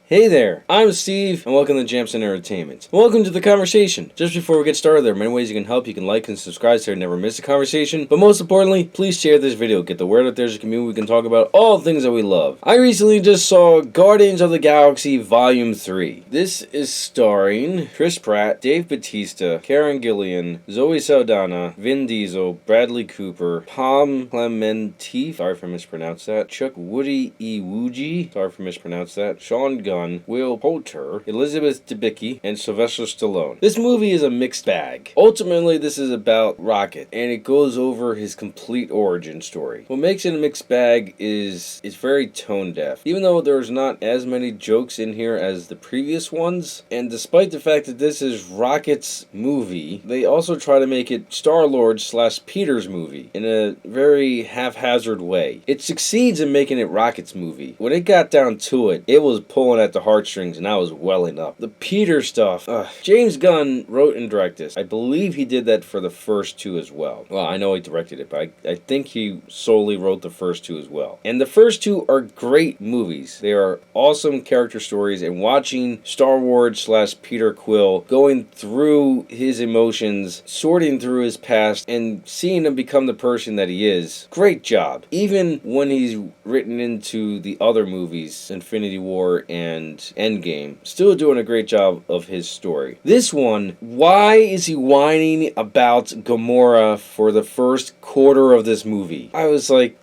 Hey there, I'm Steve, and welcome to Jamson Entertainment. Welcome to the conversation. Just before we get started, there are many ways you can help. You can like and subscribe so you never miss a conversation. But most importantly, please share this video. Get the word out there as a community. We can talk about all things that we love. I recently just saw Guardians of the Galaxy Volume 3. This is starring Chris Pratt, Dave Bautista, Karen Gillan, Zoe Saldana, Vin Diesel, Bradley Cooper, Pom Klementieff, sorry if I mispronounced that, Chuck Woody Iwuji, sorry if I mispronounced that, Sean Gunn, Will Poulter, Elizabeth Debicki, and Sylvester Stallone. This movie is a mixed bag. Ultimately, this is about Rocket, and it goes over his complete origin story. What makes it a mixed bag is it's very tone deaf. Even though there's not as many jokes in here as the previous ones, and despite the fact that this is Rocket's movie, they also try to make it Star-Lord / Peter's movie in a very haphazard way. It succeeds in making it Rocket's movie. When it got down to it, it was pulling at the heartstrings and I was welling up. The Peter stuff, James Gunn wrote and directed this. I believe he did that for the first two as well. Well, I know he directed it, but I think he solely wrote the first two as well. And the first two are great movies. They are awesome character stories, and watching Star-Lord / Peter Quill going through his emotions, sorting through his past, and seeing him become the person that he is, great job. Even when he's written into the other movies, Infinity War and Endgame, still doing a great job of his story. This one, why is he whining about Gamora for the first quarter of this movie? I was like,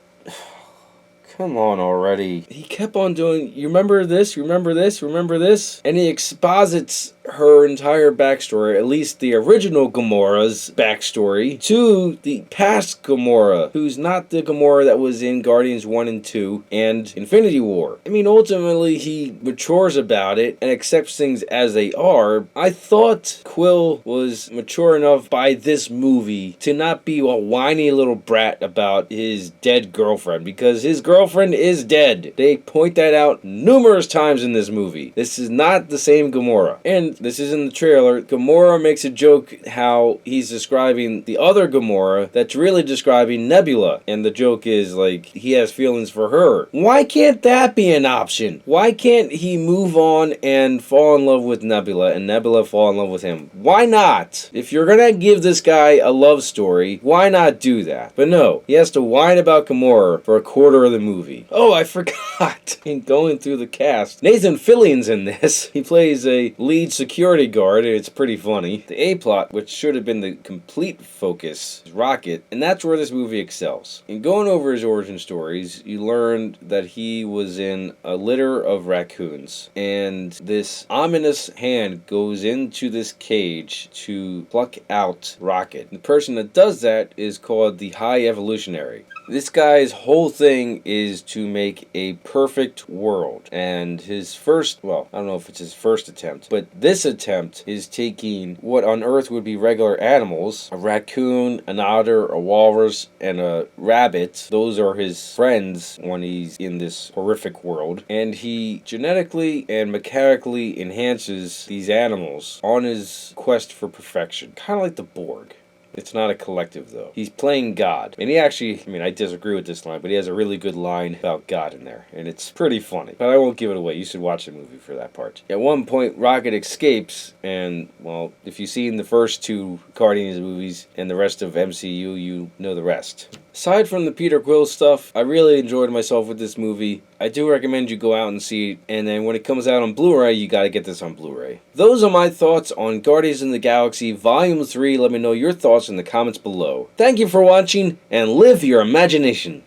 come on already. He kept on doing, you remember this, you remember this, you remember this? And he exposits her entire backstory, at least the original Gamora's backstory, to the past Gamora, who's not the Gamora that was in Guardians 1 and 2 and Infinity War. I mean, ultimately, he matures about it and accepts things as they are. I thought Quill was mature enough by this movie to not be a whiny little brat about his dead girlfriend, because his girlfriend is dead. They point that out numerous times in this movie. This is not the same Gamora. And this is in the trailer. Gamora makes a joke how he's describing the other Gamora that's really describing Nebula. And the joke is like he has feelings for her. Why can't that be an option? Why can't he move on and fall in love with Nebula and Nebula fall in love with him? Why not? If you're gonna give this guy a love story, why not do that? But no, he has to whine about Gamora for a quarter of the movie. Oh, I forgot. In going through the cast, Nathan Fillion's in this. He plays a lead security guard, and it's pretty funny. The A-plot, which should have been the complete focus, is Rocket, and that's where this movie excels. In going over his origin stories, you learned that he was in a litter of raccoons, and this ominous hand goes into this cage to pluck out Rocket. The person that does that is called the High Evolutionary. This guy's whole thing is to make a perfect world, and his first, well, I don't know if it's his first attempt, but this attempt is taking what on Earth would be regular animals, a raccoon, an otter, a walrus, and a rabbit. Those are his friends when he's in this horrific world, and he genetically and mechanically enhances these animals on his quest for perfection, kind of like the Borg. It's not a collective, though. He's playing God. And he actually, I mean, I disagree with this line, but he has a really good line about God in there. And it's pretty funny. But I won't give it away. You should watch the movie for that part. At one point, Rocket escapes, and, well, if you've seen the first two Guardians movies and the rest of MCU, you know the rest. Aside from the Peter Quill stuff, I really enjoyed myself with this movie. I do recommend you go out and see it, and then when it comes out on Blu-ray, you gotta get this on Blu-ray. Those are my thoughts on Guardians of the Galaxy Volume 3. Let me know your thoughts in the comments below. Thank you for watching, and live your imagination!